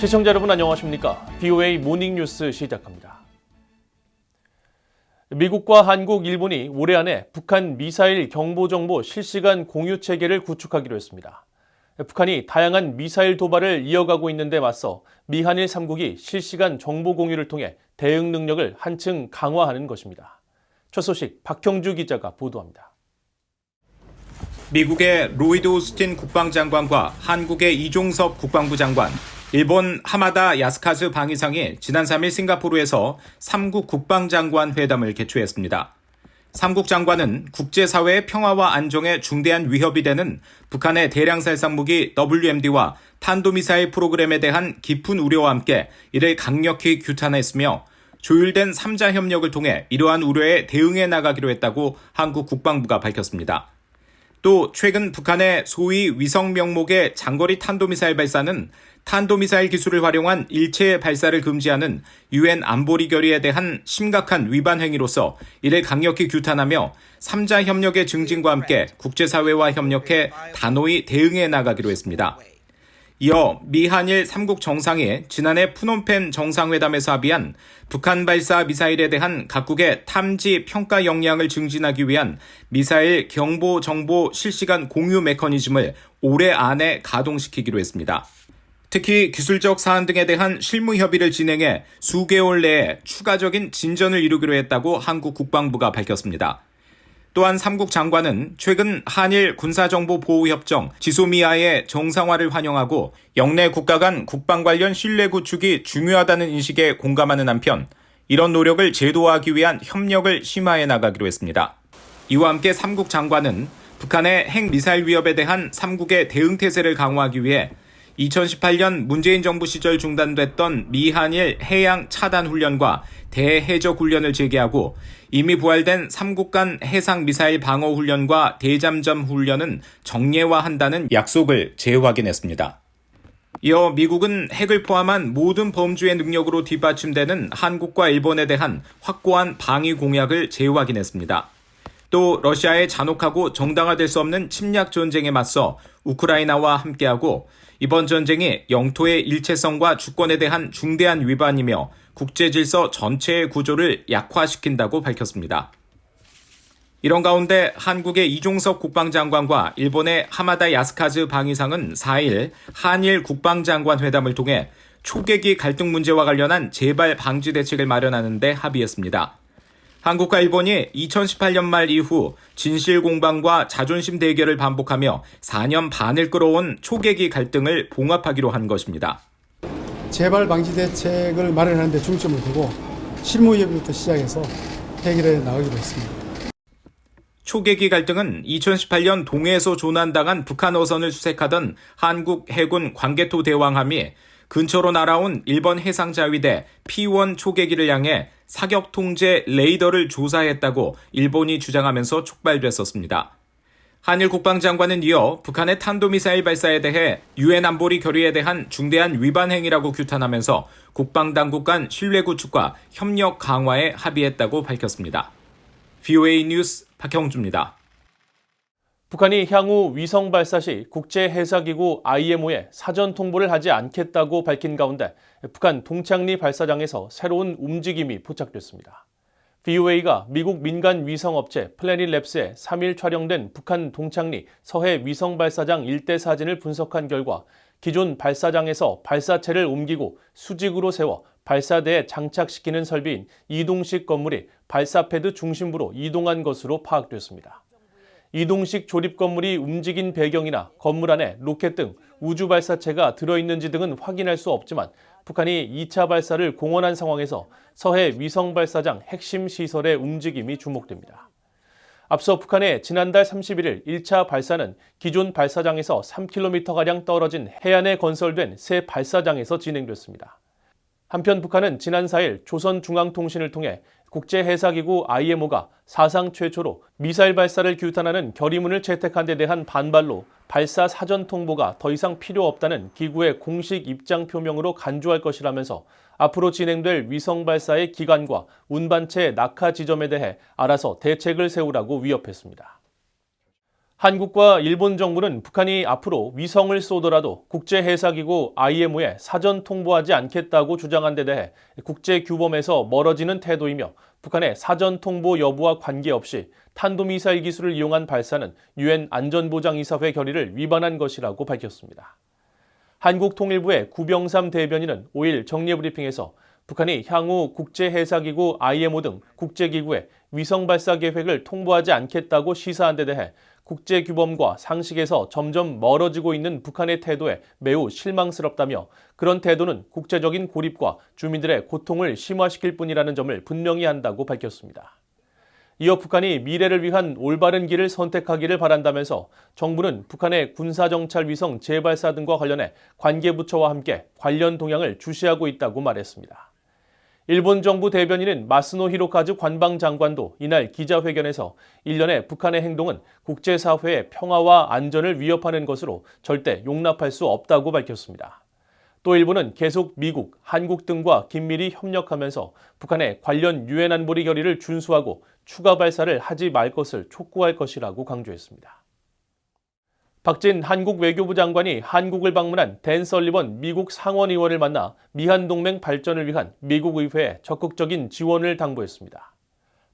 시청자 여러분 안녕하십니까? VOA 모닝뉴스 시작합니다. 미국과 한국, 일본이 올해 안에 북한 미사일 경보정보 실시간 공유 체계를 구축하기로 했습니다. 북한이 다양한 미사일 도발을 이어가고 있는데 맞서 미한일 3국이 실시간 정보 공유를 통해 대응 능력을 한층 강화하는 것입니다. 첫 소식 박형주 기자가 보도합니다. 미국의 로이드 오스틴 국방장관과 한국의 이종섭 국방부 장관, 일본 하마다 야스카즈 방위상이 지난 3일 싱가포르에서 3국 국방장관 회담을 개최했습니다. 3국 장관은 국제사회의 평화와 안정에 중대한 위협이 되는 북한의 대량살상무기 WMD와 탄도미사일 프로그램에 대한 깊은 우려와 함께 이를 강력히 규탄했으며 조율된 3자 협력을 통해 이러한 우려에 대응해 나가기로 했다고 한국 국방부가 밝혔습니다. 또 최근 북한의 소위 위성 명목의 장거리 탄도미사일 발사는 탄도미사일 기술을 활용한 일체 발사를 금지하는 유엔 안보리 결의에 대한 심각한 위반 행위로서 이를 강력히 규탄하며 3자 협력의 증진과 함께 국제사회와 협력해 단호히 대응해 나가기로 했습니다. 이어 미한일 3국 정상이 지난해 푸놈펜 정상회담에서 합의한 북한 발사 미사일에 대한 각국의 탐지 평가 역량을 증진하기 위한 미사일 경보 정보 실시간 공유 메커니즘을 올해 안에 가동시키기로 했습니다. 특히 기술적 사안 등에 대한 실무 협의를 진행해 수개월 내에 추가적인 진전을 이루기로 했다고 한국 국방부가 밝혔습니다. 또한 3국 장관은 최근 한일 군사정보보호협정 지소미아의 정상화를 환영하고 영내 국가 간 국방 관련 신뢰 구축이 중요하다는 인식에 공감하는 한편 이런 노력을 제도화하기 위한 협력을 심화해 나가기로 했습니다. 이와 함께 3국 장관은 북한의 핵미사일 위협에 대한 3국의 대응태세를 강화하기 위해 2018년 문재인 정부 시절 중단됐던 미한일 해양 차단 훈련과 대해적 훈련을 재개하고 이미 부활된 3국 간 해상 미사일 방어 훈련과 대잠점 훈련은 정례화한다는 약속을 재확인했습니다. 이어 미국은 핵을 포함한 모든 범주의 능력으로 뒷받침되는 한국과 일본에 대한 확고한 방위 공약을 재확인했습니다. 또 러시아의 잔혹하고 정당화될 수 없는 침략 전쟁에 맞서 우크라이나와 함께하고 이번 전쟁이 영토의 일체성과 주권에 대한 중대한 위반이며 국제질서 전체의 구조를 약화시킨다고 밝혔습니다. 이런 가운데 한국의 이종섭 국방장관과 일본의 하마다 야스카즈 방위상은 4일 한일 국방장관 회담을 통해 초계기 갈등 문제와 관련한 재발 방지 대책을 마련하는 데 합의했습니다. 한국과 일본이 2018년 말 이후 진실 공방과 자존심 대결을 반복하며 4년 반을 끌어온 초계기 갈등을 봉합하기로 한 것입니다. 재발 방지 대책을 마련하는 데 중점을 두고 실무 협의부터 시작해서 해결해 나가기로 했습니다. 초계기 갈등은 2018년 동해에서 조난당한 북한 어선을 수색하던 한국 해군 광개토 대왕함이 근처로 날아온 일본 해상자위대 P-1 초계기를 향해 사격 통제 레이더를 조사했다고 일본이 주장하면서 촉발됐었습니다. 한일 국방장관은 이어 북한의 탄도미사일 발사에 대해 유엔 안보리 결의에 대한 중대한 위반 행위라고 규탄하면서 국방당국 간 신뢰 구축과 협력 강화에 합의했다고 밝혔습니다. VOA 뉴스 박형주입니다. 북한이 향후 위성 발사 시 국제해사기구 IMO에 사전 통보를 하지 않겠다고 밝힌 가운데 북한 동창리 발사장에서 새로운 움직임이 포착됐습니다. VOA가 미국 민간 위성업체 플래닛랩스에 3일 촬영된 북한 동창리 서해 위성 발사장 일대 사진을 분석한 결과 기존 발사장에서 발사체를 옮기고 수직으로 세워 발사대에 장착시키는 설비인 이동식 건물이 발사패드 중심부로 이동한 것으로 파악됐습니다. 이동식 조립 건물이 움직인 배경이나 건물 안에 로켓 등 우주 발사체가 들어있는지 등은 확인할 수 없지만 북한이 2차 발사를 공언한 상황에서 서해 위성 발사장 핵심 시설의 움직임이 주목됩니다. 앞서 북한의 지난달 31일 1차 발사는 기존 발사장에서 3km가량 떨어진 해안에 건설된 새 발사장에서 진행됐습니다. 한편 북한은 지난 4일 조선중앙통신을 통해 국제해사기구 IMO가 사상 최초로 미사일 발사를 규탄하는 결의문을 채택한 데 대한 반발로 발사 사전 통보가 더 이상 필요 없다는 기구의 공식 입장 표명으로 간주할 것이라면서 앞으로 진행될 위성 발사의 기간과 운반체 낙하 지점에 대해 알아서 대책을 세우라고 위협했습니다. 한국과 일본 정부는 북한이 앞으로 위성을 쏘더라도 국제해사기구 IMO에 사전 통보하지 않겠다고 주장한 데 대해 국제규범에서 멀어지는 태도이며 북한의 사전 통보 여부와 관계없이 탄도미사일 기술을 이용한 발사는 유엔 안전보장이사회 결의를 위반한 것이라고 밝혔습니다. 한국통일부의 구병삼 대변인은 5일 정례브리핑에서 북한이 향후 국제해사기구 IMO 등 국제기구에 위성 발사 계획을 통보하지 않겠다고 시사한 데 대해 국제규범과 상식에서 점점 멀어지고 있는 북한의 태도에 매우 실망스럽다며 그런 태도는 국제적인 고립과 주민들의 고통을 심화시킬 뿐이라는 점을 분명히 한다고 밝혔습니다. 이어 북한이 미래를 위한 올바른 길을 선택하기를 바란다면서 정부는 북한의 군사정찰 위성 재발사 등과 관련해 관계부처와 함께 관련 동향을 주시하고 있다고 말했습니다. 일본 정부 대변인은 마스노 히로카즈 관방장관도 이날 기자회견에서 일련의 북한의 행동은 국제사회의 평화와 안전을 위협하는 것으로 절대 용납할 수 없다고 밝혔습니다. 또 일본은 계속 미국, 한국 등과 긴밀히 협력하면서 북한의 관련 유엔 안보리 결의를 준수하고 추가 발사를 하지 말 것을 촉구할 것이라고 강조했습니다. 박진 한국 외교부 장관이 한국을 방문한 댄 설리번 미국 상원의원을 만나 미한동맹 발전을 위한 미국 의회에 적극적인 지원을 당부했습니다.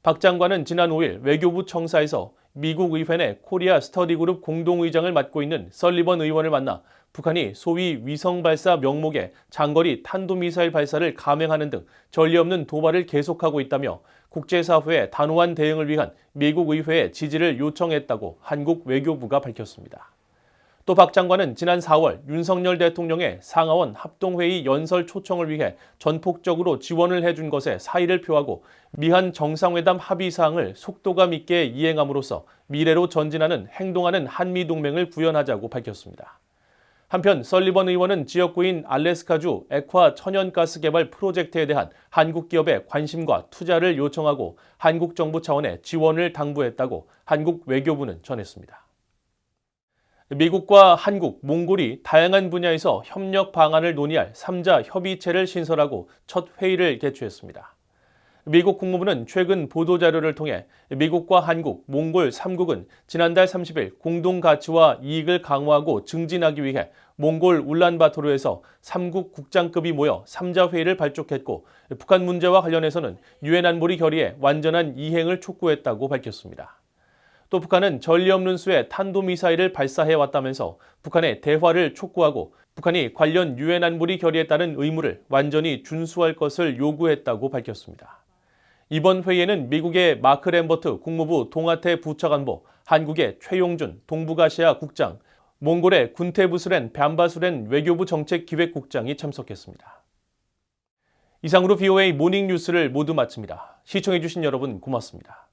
박 장관은 지난 5일 외교부 청사에서 미국 의회 내 코리아 스터디그룹 공동의장을 맡고 있는 설리번 의원을 만나 북한이 소위 위성 발사 명목의 장거리 탄도미사일 발사를 감행하는 등 전례 없는 도발을 계속하고 있다며 국제사회의 단호한 대응을 위한 미국 의회의 지지를 요청했다고 한국 외교부가 밝혔습니다. 또 박 장관은 지난 4월 윤석열 대통령의 상하원 합동회의 연설 초청을 위해 전폭적으로 지원을 해준 것에 사의를 표하고 미한 정상회담 합의사항을 속도감 있게 이행함으로써 미래로 전진하는 행동하는 한미동맹을 구현하자고 밝혔습니다. 한편 설리번 의원은 지역구인 알래스카주 액화 천연가스 개발 프로젝트에 대한 한국 기업의 관심과 투자를 요청하고 한국 정부 차원의 지원을 당부했다고 한국 외교부는 전했습니다. 미국과 한국, 몽골이 다양한 분야에서 협력 방안을 논의할 3자 협의체를 신설하고 첫 회의를 개최했습니다. 미국 국무부는 최근 보도자료를 통해 미국과 한국, 몽골 3국은 지난달 30일 공동 가치와 이익을 강화하고 증진하기 위해 몽골 울란바토르에서 3국 국장급이 모여 3자 회의를 발족했고 북한 문제와 관련해서는 유엔 안보리 결의의 완전한 이행을 촉구했다고 밝혔습니다. 또 북한은 전례 없는 수의 탄도미사일을 발사해왔다면서 북한의 대화를 촉구하고 북한이 관련 유엔 안보리 결의에 따른 의무를 완전히 준수할 것을 요구했다고 밝혔습니다. 이번 회의에는 미국의 마크 램버트 국무부 동아태 부차관보, 한국의 최용준 동북아시아 국장, 몽골의 군테부스렌 벤바수렌 외교부 정책기획국장이 참석했습니다. 이상으로 VOA 모닝 뉴스를 모두 마칩니다. 시청해주신 여러분 고맙습니다.